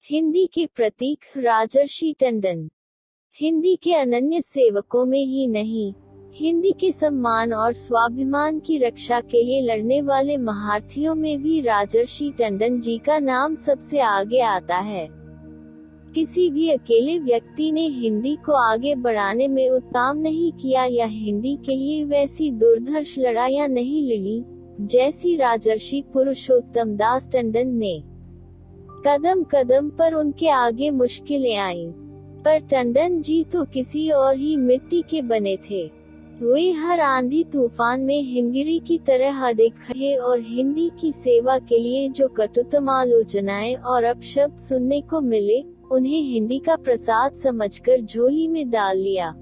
हिंदी के प्रतीक राजर्षि टंडन। हिंदी के अनन्य सेवकों में ही नहीं, हिंदी के सम्मान और स्वाभिमान की रक्षा के लिए लड़ने वाले महारथियों में भी राजर्षि टंडन जी का नाम सबसे आगे आता है। किसी भी अकेले व्यक्ति ने हिंदी को आगे बढ़ाने में उतना काम नहीं किया या हिंदी के लिए वैसी दुर्धर्ष लड़ाइयां नहीं लड़ी जैसी राजर्षि पुरुषोत्तम दास टंडन ने। कदम कदम पर उनके आगे मुश्किलें आईं, पर टंडन जी तो किसी और ही मिट्टी के बने थे। वे हर आंधी तूफान में हिमगिरी की तरह अड़े खड़े और हिंदी की सेवा के लिए जो कटुतम आलोचनाएं और अपशब्द सुनने को मिले, उन्हें हिंदी का प्रसाद समझकर झोली में डाल लिया।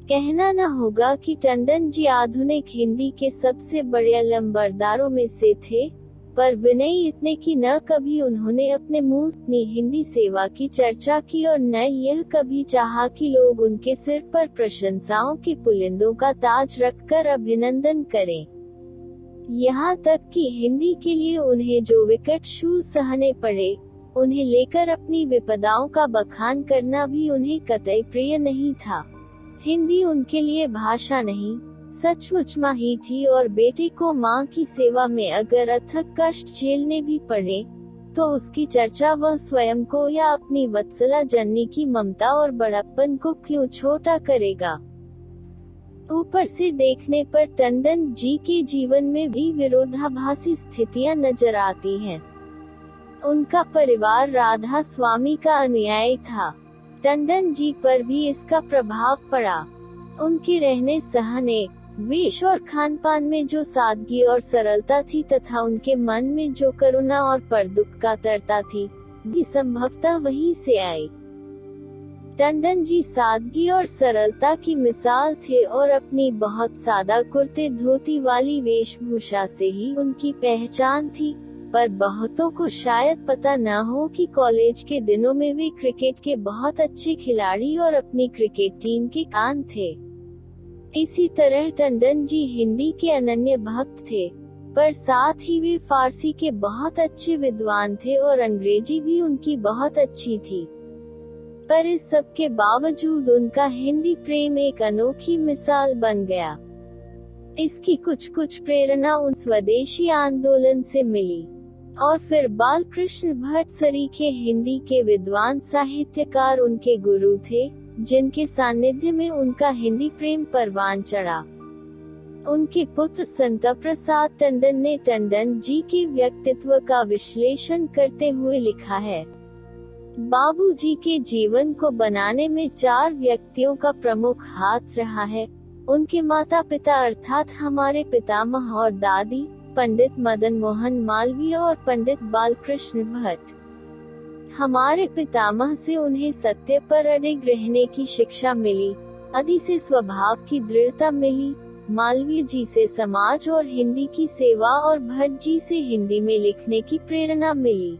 कहना न होगा कि टंडन जी आधुनिक हिंदी के सबसे बड़े अलंबरदारों में से थे, पर विनयी इतने कि न कभी उन्होंने अपने मुंह से हिंदी सेवा की चर्चा की और न यह कभी चाहा कि लोग उनके सिर पर प्रशंसाओं के पुलिंदों का ताज रखकर अभिनंदन करें। यहाँ तक कि हिंदी के लिए उन्हें जो विकट शूल सहने पड़े, उन्हें लेकर अपनी विपदाओं का बखान करना भी उन्हें कतई प्रिय नहीं था। हिंदी उनके लिए भाषा नहीं, सचमुच माँ ही थी और बेटे को माँ की सेवा में अगर अथक कष्ट झेलने भी पड़े, तो उसकी चर्चा वह स्वयं को या अपनी वत्सला जननी की ममता और बड़प्पन को क्यों छोटा करेगा। ऊपर से देखने पर टंडन जी के जीवन में भी विरोधाभासी स्थितियां नजर आती हैं। उनका परिवार राधा स्वामी का अनुयायी था। टंडन जी पर भी इसका प्रभाव पड़ा। उनके रहने सहने, वेश और खानपान में जो सादगी और सरलता थी तथा उनके मन में जो करुणा और परदुख का तरता थी, भी संभवतः वहीं से आई। टंडन जी सादगी और सरलता की मिसाल थे और अपनी बहुत सादा कुर्ते धोती वाली वेशभूषा से ही उनकी पहचान थी, पर बहुतों को शायद पता न हो कि कॉलेज के दिनों में वे क्रिकेट के बहुत अच्छे खिलाड़ी और अपनी क्रिकेट टीम के कान थे। इसी तरह टंडन जी हिंदी के अनन्य भक्त थे, पर साथ ही वे फारसी के बहुत अच्छे विद्वान थे और अंग्रेजी भी उनकी बहुत अच्छी थी। पर इस सब के बावजूद उनका हिंदी प्रेम एक अनोखी मिसाल बन गया। इसकी कुछ प्रेरणा उन स्वदेशी आंदोलन से मिली और फिर बालकृष्ण भट्ट सरीखे हिंदी के विद्वान साहित्यकार उनके गुरु थे, जिनके सानिध्य में उनका हिंदी प्रेम परवान चढ़ा। उनके पुत्र संत प्रसाद टंडन ने टंडन जी के व्यक्तित्व का विश्लेषण करते हुए लिखा है, बाबूजी के जीवन को बनाने में 4 व्यक्तियों का प्रमुख हाथ रहा है। उनके माता पिता अर्थात हमारे पितामह और दादी, पंडित मदन मोहन मालवीय और पंडित बालकृष्ण भट्ट। हमारे पितामह से उन्हें सत्य पर अडिग रहने की शिक्षा मिली, दादी से स्वभाव की दृढ़ता मिली, मालवीय जी से समाज और हिंदी की सेवा और भट्ट जी से हिंदी में लिखने की प्रेरणा मिली।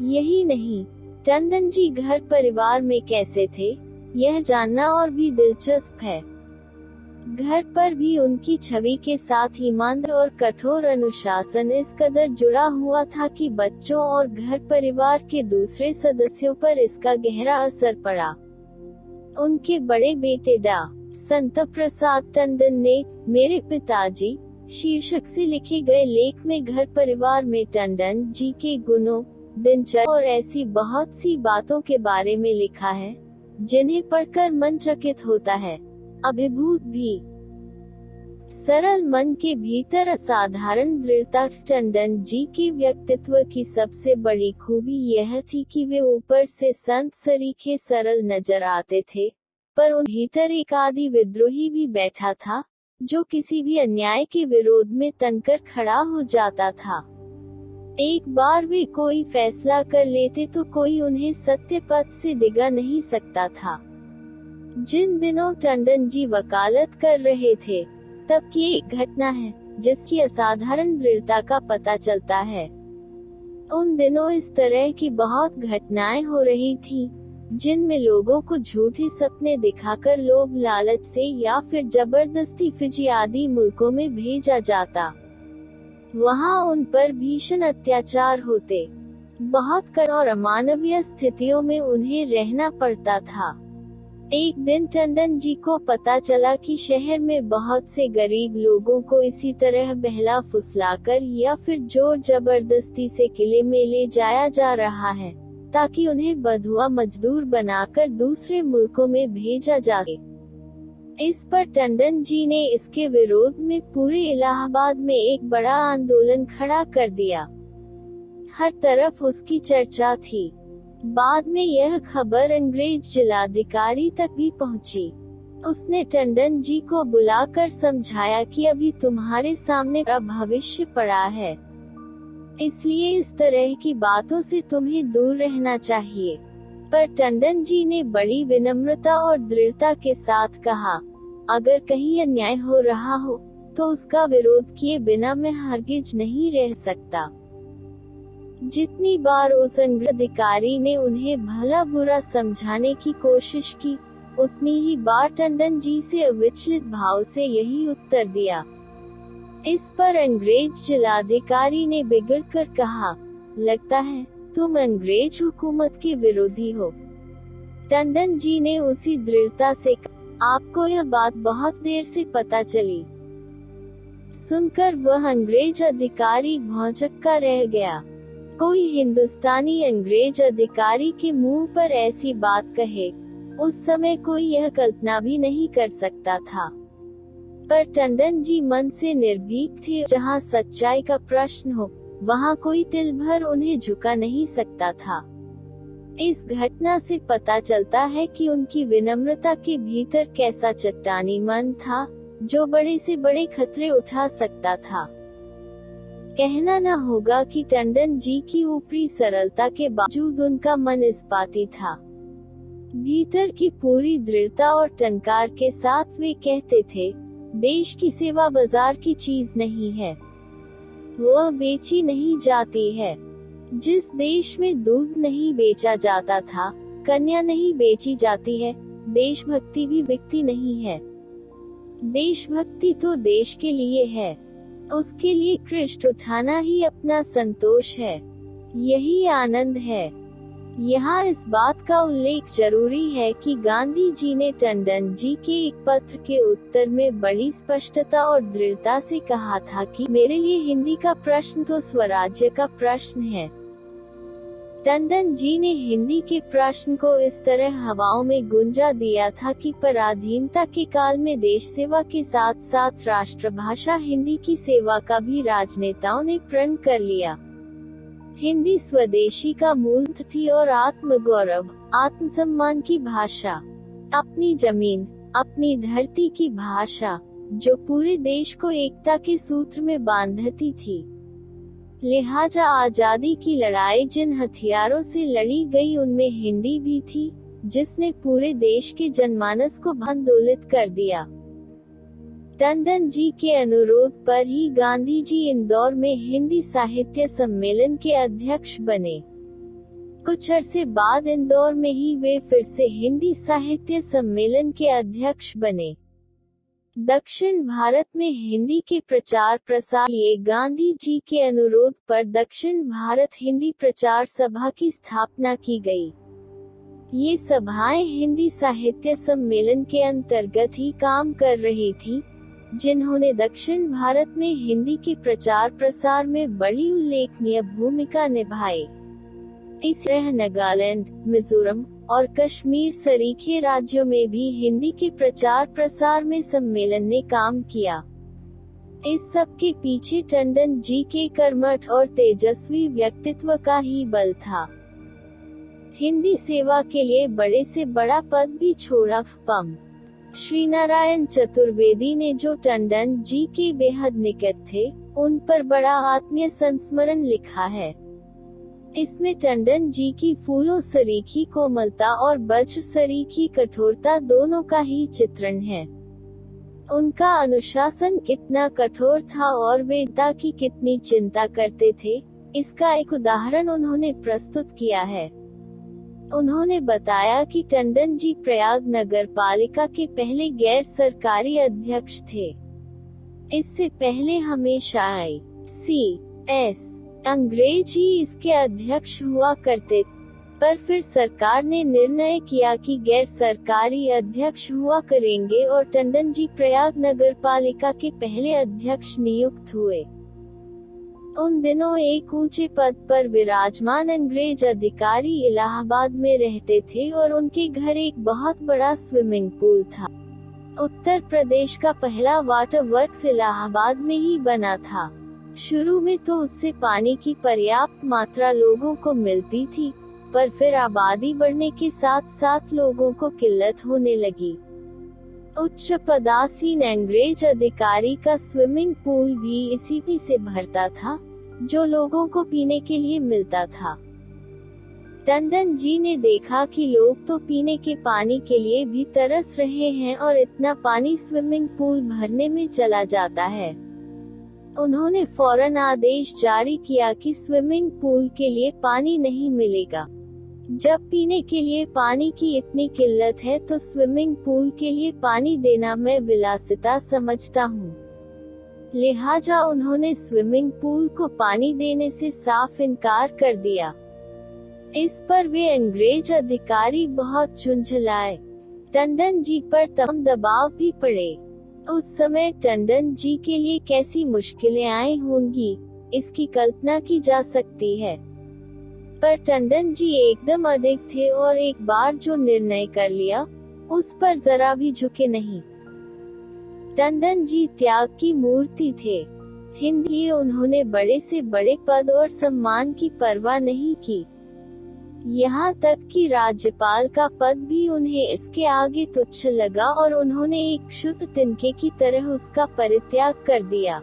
यही नहीं, टंडन जी घर परिवार में कैसे थे, यह जानना और भी दिलचस्प है। घर पर भी उनकी छवि के साथ ईमानदार और कठोर अनुशासन इस कदर जुड़ा हुआ था कि बच्चों और घर परिवार के दूसरे सदस्यों पर इसका गहरा असर पड़ा। उनके बड़े बेटे डा. संत प्रसाद टंडन ने मेरे पिताजी शीर्षक से लिखे गए लेख में घर परिवार में टंडन जी के गुणों, दिनचर्या और ऐसी बहुत सी बातों के बारे में लिखा है, जिन्हें पढ़कर मन चकित होता है, अभिभूत भी। सरल मन के भीतर असाधारण दृढ़ता। टंडन जी के व्यक्तित्व की सबसे बड़ी खूबी यह थी कि वे ऊपर से संत सरीखे सरल नजर आते थे, पर उन भीतर एक आदि विद्रोही भी बैठा था, जो किसी भी अन्याय के विरोध में तनकर खड़ा हो जाता था। एक बार वे कोई फैसला कर लेते तो कोई उन्हें सत्य पथ से डिगा नहीं सकता था। जिन दिनों टंडन जी वकालत कर रहे थे, तब की एक घटना है जिसकी असाधारण दृढ़ता का पता चलता है। उन दिनों इस तरह की बहुत घटनाएं हो रही थी, जिनमें लोगों को झूठे सपने दिखाकर लोभ लालच से या फिर जबरदस्ती फिजी आदि मुल्कों में भेजा जाता। वहाँ उन पर भीषण अत्याचार होते। बहुत कठिन और अमानवीय स्थितियों में उन्हें रहना पड़ता था। एक दिन टंडन जी को पता चला कि शहर में बहुत से गरीब लोगों को इसी तरह बहला फुसलाकर या फिर जोर जबरदस्ती से किले में ले जाया जा रहा है, ताकि उन्हें बंधुआ मजदूर बनाकर दूसरे मुल्कों में भेजा जा सके। इस पर टंडन जी ने इसके विरोध में पूरे इलाहाबाद में एक बड़ा आंदोलन खड़ा कर दिया। हर तरफ उसकी चर्चा थी। बाद में यह खबर अंग्रेज जिलाधिकारी तक भी पहुंची। उसने टंडन जी को बुलाकर समझाया कि अभी तुम्हारे सामने का भविष्य पड़ा है, इसलिए इस तरह की बातों से तुम्हें दूर रहना चाहिए। पर टंडन जी ने बड़ी विनम्रता और दृढ़ता के साथ कहा, अगर कहीं अन्याय हो रहा हो तो उसका विरोध किए बिना मैं हरगिज नहीं रह सकता। जितनी बार उस अधिकारी ने उन्हें भला बुरा समझाने की कोशिश की, उतनी ही बार टंडन जी से अविचलित भाव से यही उत्तर दिया। इस पर अंग्रेज जिलाधिकारी ने बिगड़कर कहा, लगता है तुम अंग्रेज हुकूमत के विरोधी हो। टंडन जी ने उसी दृढ़ता से कहा, आपको यह बात बहुत देर से पता चली। सुनकर वह अंग्रेज अधिकारी भौंचक्का रह गया। कोई हिंदुस्तानी अंग्रेज अधिकारी के मुंह पर ऐसी बात कहे, उस समय कोई यह कल्पना भी नहीं कर सकता था। पर टंडन जी मन से निर्भीक थे। जहां सच्चाई का प्रश्न हो, वहां कोई तिल भर उन्हें झुका नहीं सकता था। इस घटना से पता चलता है कि उनकी विनम्रता के भीतर कैसा चट्टानी मन था, जो बड़े से बड़े खतरे उठा सकता था। कहना न होगा कि टंडन जी की ऊपरी सरलता के बावजूद उनका मन इस्पाती था। भीतर की पूरी दृढ़ता और टंकार के साथ वे कहते थे, देश की सेवा बाजार की चीज नहीं है, वह बेची नहीं जाती है। जिस देश में दूध नहीं बेचा जाता था, कन्या नहीं बेची जाती है, देशभक्ति भी बिकती नहीं है। देशभक्ति तो देश के लिए है, उसके लिए कृष्ण उठाना ही अपना संतोष है, यही आनंद है। यहाँ इस बात का उल्लेख जरूरी है कि गांधी जी ने टंडन जी के एक पत्र के उत्तर में बड़ी स्पष्टता और दृढ़ता से कहा था कि मेरे लिए हिंदी का प्रश्न तो स्वराज्य का प्रश्न है। टंडन जी ने हिंदी के प्रश्न को इस तरह हवाओं में गुंजा दिया था कि पराधीनता के काल में देश सेवा के साथ साथ राष्ट्रभाषा हिंदी की सेवा का भी राजनेताओं ने प्रण कर लिया। हिंदी स्वदेशी का मूल थी और आत्मगौरव, आत्मसम्मान की भाषा, अपनी जमीन, अपनी धरती की भाषा, जो पूरे देश को एकता के सूत्र में बांधती थी। लिहाजा आजादी की लड़ाई जिन हथियारों से लड़ी गई, उनमें हिंदी भी थी, जिसने पूरे देश के जनमानस को आंदोलित कर दिया। टंडन जी के अनुरोध पर ही गांधी जी इंदौर में हिंदी साहित्य सम्मेलन के अध्यक्ष बने। कुछ अरसे बाद इंदौर में ही वे फिर से हिंदी साहित्य सम्मेलन के अध्यक्ष बने। दक्षिण भारत में हिंदी के प्रचार प्रसार लिए गांधी जी के अनुरोध पर दक्षिण भारत हिंदी प्रचार सभा की स्थापना की गई। ये सभाएं हिंदी साहित्य सम्मेलन के अंतर्गत ही काम कर रही थी, जिन्होंने दक्षिण भारत में हिंदी के प्रचार प्रसार में बड़ी उल्लेखनीय भूमिका निभाई। इस तरह नागालैंड, मिजोरम और कश्मीर सरीखे राज्यों में भी हिंदी के प्रचार प्रसार में सम्मेलन ने काम किया। इस सब के पीछे टंडन जी के कर्मठ और तेजस्वी व्यक्तित्व का ही बल था। हिंदी सेवा के लिए बड़े से बड़ा पद भी छोड़ा। पम श्रीनारायण चतुर्वेदी ने, जो टंडन जी के बेहद निकट थे, उन पर बड़ा आत्मीय संस्मरण लिखा है। इसमें टंडन जी की फूलों सरीखी कोमलता और वज्र सरीखी कठोरता दोनों का ही चित्रण है। उनका अनुशासन कितना कठोर था और वे एकता की कितनी चिंता करते थे, इसका एक उदाहरण उन्होंने प्रस्तुत किया है। उन्होंने बताया कि टंडन जी प्रयाग नगर पालिका के पहले गैर सरकारी अध्यक्ष थे। इससे पहले हमेशा ICS अंग्रेज ही इसके अध्यक्ष हुआ करते, पर फिर सरकार ने निर्णय किया कि गैर सरकारी अध्यक्ष हुआ करेंगे और टंडन जी प्रयाग नगर पालिका के पहले अध्यक्ष नियुक्त हुए। उन दिनों एक ऊंचे पद पर विराजमान अंग्रेज अधिकारी इलाहाबाद में रहते थे और उनके घर एक बहुत बड़ा स्विमिंग पूल था। उत्तर प्रदेश का पहला वाटर वर्क्स इलाहाबाद में ही बना था। शुरू में तो उससे पानी की पर्याप्त मात्रा लोगों को मिलती थी, पर फिर आबादी बढ़ने के साथ साथ लोगों को किल्लत होने लगी। उच्च पदासीन अंग्रेज अधिकारी का स्विमिंग पूल भी इसी से भरता था, जो लोगों को पीने के लिए मिलता था। टंडन जी ने देखा कि लोग तो पीने के पानी के लिए भी तरस रहे हैं और इतना पानी स्विमिंग पूल भरने में चला जाता है। उन्होंने फौरन आदेश जारी किया कि स्विमिंग पूल के लिए पानी नहीं मिलेगा। जब पीने के लिए पानी की इतनी किल्लत है तो स्विमिंग पूल के लिए पानी देना मैं विलासिता समझता हूँ। लिहाजा उन्होंने स्विमिंग पूल को पानी देने से साफ इनकार कर दिया। इस पर वे अंग्रेज अधिकारी बहुत झुंझलाए। टंडन जी पर तमाम दबाव भी पड़े। उस समय टंडन जी के लिए कैसी मुश्किलें आई होंगी, इसकी कल्पना की जा सकती है। पर टंडन जी एकदम अडिग थे और एक बार जो निर्णय कर लिया, उस पर जरा भी झुके नहीं। टंडन जी त्याग की मूर्ति थे। हिंदी उन्होंने बड़े से बड़े पद और सम्मान की परवाह नहीं की। यहाँ तक कि राज्यपाल का पद भी उन्हें इसके आगे तुच्छ लगा और उन्होंने एक शुद्ध तिनके की तरह उसका परित्याग कर दिया।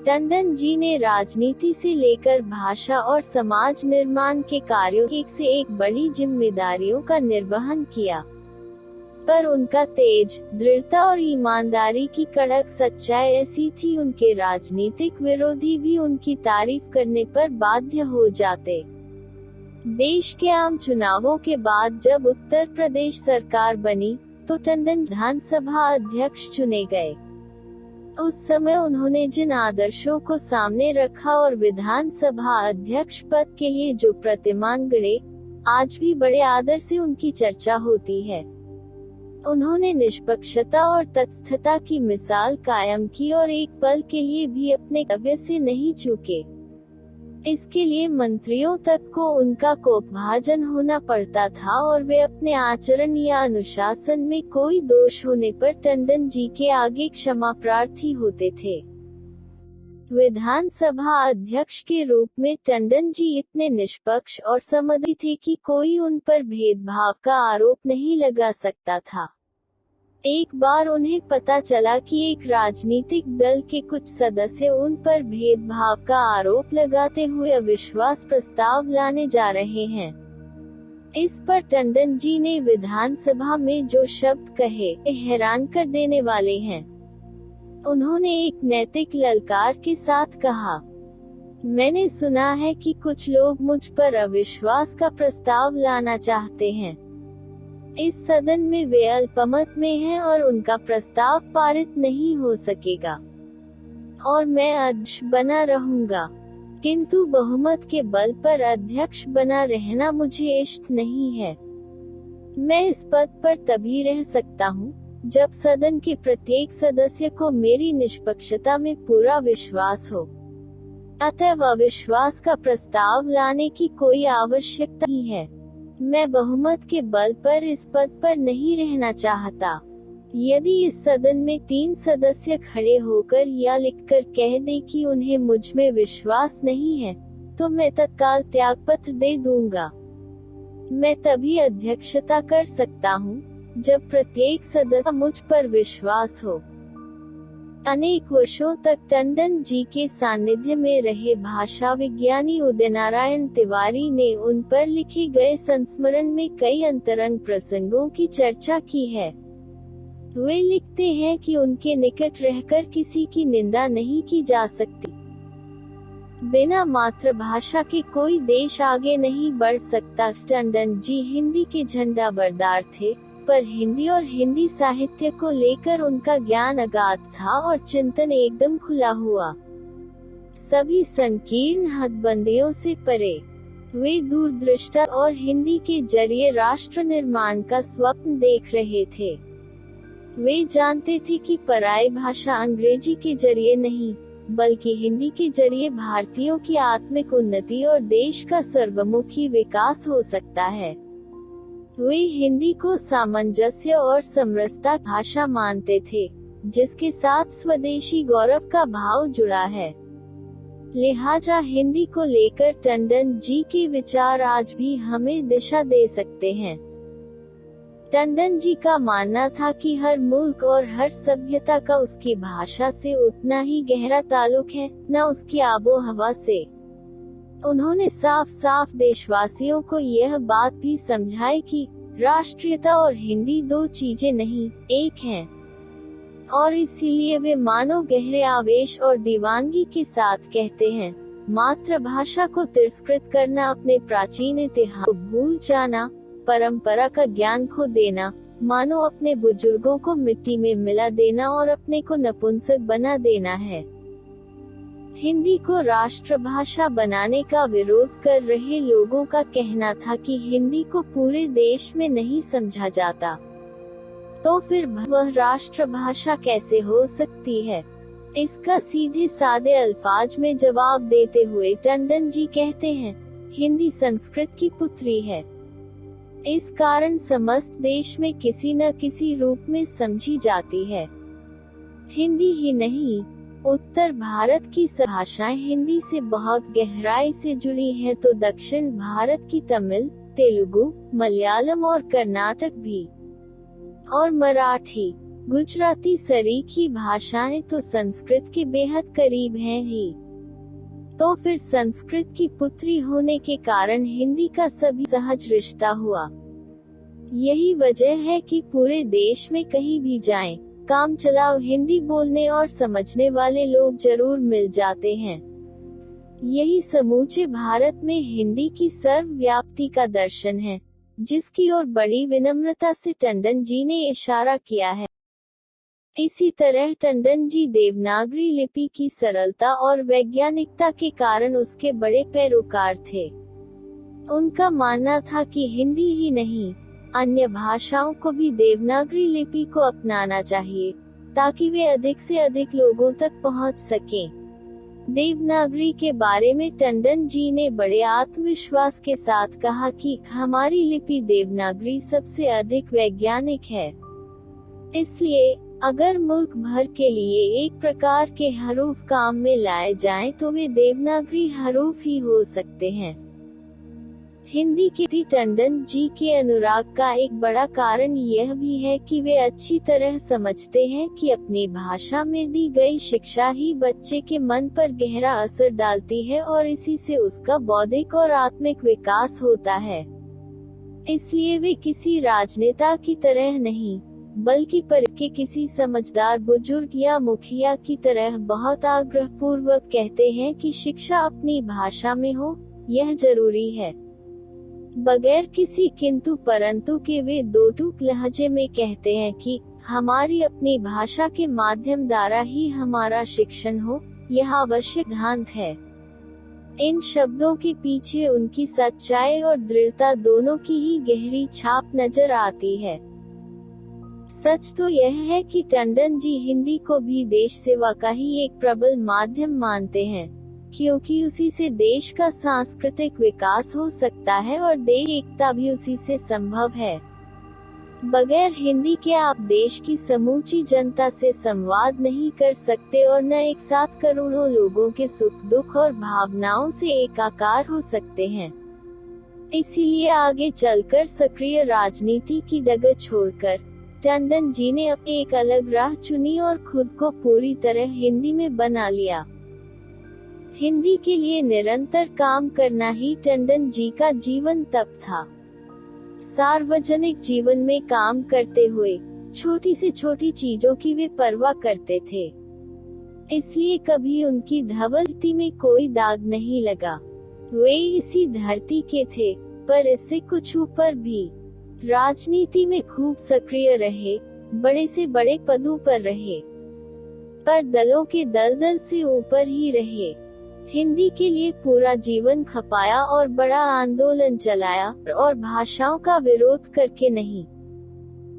टंडन जी ने राजनीति से लेकर भाषा और समाज निर्माण के कार्यों एक से एक बड़ी जिम्मेदारियों का निर्वहन किया, पर उनका तेज, दृढ़ता और ईमानदारी की कड़क सच्चाई ऐसी थी उनके राजनीतिक विरोधी भी उनकी तारीफ करने पर बाध्य हो जाते। देश के आम चुनावों के बाद जब उत्तर प्रदेश सरकार बनी, तो टंडन विधानसभा अध्यक्ष चुने गए। उस समय उन्होंने जिन आदर्शों को सामने रखा और विधानसभा अध्यक्ष पद के लिए जो प्रतिमान गढ़े, आज भी बड़े आदर से उनकी चर्चा होती है। उन्होंने निष्पक्षता और तटस्थता की मिसाल कायम की और एक पल के लिए भी अपने कर्तव्य से नहीं चूके। इसके लिए मंत्रियों तक को उनका कोपभाजन होना पड़ता था और वे अपने आचरण या अनुशासन में कोई दोष होने पर टंडन जी के आगे क्षमा प्रार्थी होते थे। विधानसभा अध्यक्ष के रूप में टंडन जी इतने निष्पक्ष और समझी थे कि कोई उन पर भेदभाव का आरोप नहीं लगा सकता था। एक बार उन्हें पता चला कि एक राजनीतिक दल के कुछ सदस्य उन पर भेदभाव का आरोप लगाते हुए अविश्वास प्रस्ताव लाने जा रहे हैं। इस पर टंडन जी ने विधानसभा में जो शब्द कहे, हैरान कर देने वाले हैं। उन्होंने एक नैतिक ललकार के साथ कहा, मैंने सुना है कि कुछ लोग मुझ पर अविश्वास का प्रस्ताव लाना चाहते हैं। इस सदन में वे अल्पमत में हैं और उनका प्रस्ताव पारित नहीं हो सकेगा और मैं अध्यक्ष बना रहूंगा, किंतु बहुमत के बल पर अध्यक्ष बना रहना मुझे इष्ट नहीं है। मैं इस पद पर तभी रह सकता हूँ जब सदन के प्रत्येक सदस्य को मेरी निष्पक्षता में पूरा विश्वास हो। अतः अविश्वास का प्रस्ताव लाने की कोई आवश्यकता नहीं है। मैं बहुमत के बल पर इस पद पर नहीं रहना चाहता। यदि इस सदन में 3 सदस्य खड़े होकर या लिखकर कह दें कि उन्हें मुझ में विश्वास नहीं है, तो मैं तत्काल त्यागपत्र दे दूंगा। मैं तभी अध्यक्षता कर सकता हूँ जब प्रत्येक सदस्य मुझ पर विश्वास हो। अनेक वर्षों तक टंडन जी के सानिध्य में रहे भाषा विज्ञानी उदयनारायण तिवारी ने उन पर लिखे गए संस्मरण में कई अंतरंग प्रसंगों की चर्चा की है। वे लिखते हैं कि उनके निकट रहकर किसी की निंदा नहीं की जा सकती। बिना मातृभाषा के कोई देश आगे नहीं बढ़ सकता। टंडन जी हिंदी के झंडा बरदार थे, पर हिंदी और हिंदी साहित्य को लेकर उनका ज्ञान अगाध था और चिंतन एकदम खुला हुआ। सभी संकीर्ण हदबंदियों से परे। वे दूरदृष्टा और हिंदी के जरिए राष्ट्र निर्माण का स्वप्न देख रहे थे। वे जानते थे कि पराई भाषा अंग्रेजी के जरिए नहीं, बल्कि हिंदी के जरिए भारतीयों की आत्मिक उन्नति और देश का सर्वमुखी विकास हो सकता है। वे हिंदी को सामंजस्य और समरसता भाषा मानते थे, जिसके साथ स्वदेशी गौरव का भाव जुड़ा है। लिहाजा हिंदी को लेकर टंडन जी के विचार आज भी हमें दिशा दे सकते हैं। टंडन जी का मानना था कि हर मुल्क और हर सभ्यता का उसकी भाषा से उतना ही गहरा ताल्लुक है, न उसकी आबोहवा से। उन्होंने साफ साफ देशवासियों को यह बात भी समझाई कि राष्ट्रीयता और हिंदी दो चीजें नहीं, एक हैं। और इसीलिए वे मानो गहरे आवेश और दीवानगी के साथ कहते हैं, मातृभाषा को तिरस्कृत करना अपने प्राचीन इतिहास को भूल जाना, परंपरा का ज्ञान खो देना, मानो अपने बुजुर्गों को मिट्टी में मिला देना और अपने को नपुंसक बना देना है। हिंदी को राष्ट्रभाषा बनाने का विरोध कर रहे लोगों का कहना था कि हिंदी को पूरे देश में नहीं समझा जाता, तो फिर वह राष्ट्रभाषा कैसे हो सकती है। इसका सीधे सादे अल्फाज में जवाब देते हुए टंडन जी कहते हैं, हिंदी संस्कृत की पुत्री है। इस कारण समस्त देश में किसी न किसी रूप में समझी जाती है। हिंदी ही नहीं, उत्तर भारत की भाषाएं हिंदी से बहुत गहराई से जुड़ी हैं, तो दक्षिण भारत की तमिल, तेलुगु, मलयालम और कर्नाटक भी, और मराठी, गुजराती सरीखी भाषाएं तो संस्कृत के बेहद करीब हैं ही। तो फिर संस्कृत की पुत्री होने के कारण हिंदी का सभी सहज रिश्ता हुआ। यही वजह है कि पूरे देश में कहीं भी जाएं, काम चलाओ हिंदी बोलने और समझने वाले लोग जरूर मिल जाते हैं। यही समूचे भारत में हिंदी की सर्वव्याप्ति का दर्शन है, जिसकी ओर बड़ी विनम्रता से टंडन जी ने इशारा किया है। इसी तरह टंडन जी देवनागरी लिपि की सरलता और वैज्ञानिकता के कारण उसके बड़े पैरोकार थे। उनका मानना था कि हिंदी ही नहीं, अन्य भाषाओं को भी देवनागरी लिपि को अपनाना चाहिए, ताकि वे अधिक से अधिक लोगों तक पहुंच सकें। देवनागरी के बारे में टंडन जी ने बड़े आत्मविश्वास के साथ कहा कि हमारी लिपि देवनागरी सबसे अधिक वैज्ञानिक है। इसलिए अगर मुल्क भर के लिए एक प्रकार के हरूफ काम में लाए जाएं, तो वे देवनागरी हरूफ ही हो सकते हैं। हिंदी के टंडन जी के अनुराग का एक बड़ा कारण यह भी है कि वे अच्छी तरह समझते हैं कि अपनी भाषा में दी गई शिक्षा ही बच्चे के मन पर गहरा असर डालती है और इसी से उसका बौद्धिक और आत्मिक विकास होता है। इसलिए वे किसी राजनेता की तरह नहीं, बल्कि पर के किसी समझदार बुजुर्ग या मुखिया की तरह बहुत आग्रह पूर्वक कहते हैं कि शिक्षा अपनी भाषा में हो, यह जरूरी है। बगैर किसी किंतु परंतु के वे दो टूक लहजे में कहते हैं कि हमारी अपनी भाषा के माध्यम द्वारा ही हमारा शिक्षण हो, यह आवश्यक सिद्धांत है। इन शब्दों के पीछे उनकी सच्चाई और दृढ़ता दोनों की ही गहरी छाप नजर आती है। सच तो यह है कि टंडन जी हिंदी को भी देश सेवा का ही एक प्रबल माध्यम मानते हैं, क्योंकि उसी से देश का सांस्कृतिक विकास हो सकता है और देश एकता भी उसी से संभव है। बगैर हिंदी के आप देश की समूची जनता से संवाद नहीं कर सकते और न एक साथ करोड़ों लोगों के सुख दुख और भावनाओं से एकाकार हो सकते हैं। इसीलिए आगे चलकर सक्रिय राजनीति की डगर छोड़कर टंडन जी ने अपनी एक अलग राह चुनी और खुद को पूरी तरह हिंदी में बना लिया। हिंदी के लिए निरंतर काम करना ही टंडन जी का जीवन तप था। सार्वजनिक जीवन में काम करते हुए छोटी से छोटी चीजों की वे परवाह करते थे, इसलिए कभी उनकी धवलती में कोई दाग नहीं लगा। वे इसी धरती के थे, पर इससे कुछ ऊपर भी। राजनीति में खूब सक्रिय रहे, बड़े से बड़े पदों पर रहे, पर दलों के दलदल से ऊपर ही रहे। हिंदी के लिए पूरा जीवन खपाया और बड़ा आंदोलन चलाया, और भाषाओं का विरोध करके नहीं।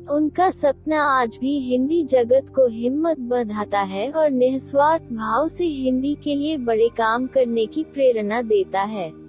उनका सपना आज भी हिंदी जगत को हिम्मत बंधाता है और निस्वार्थ भाव से हिंदी के लिए बड़े काम करने की प्रेरणा देता है।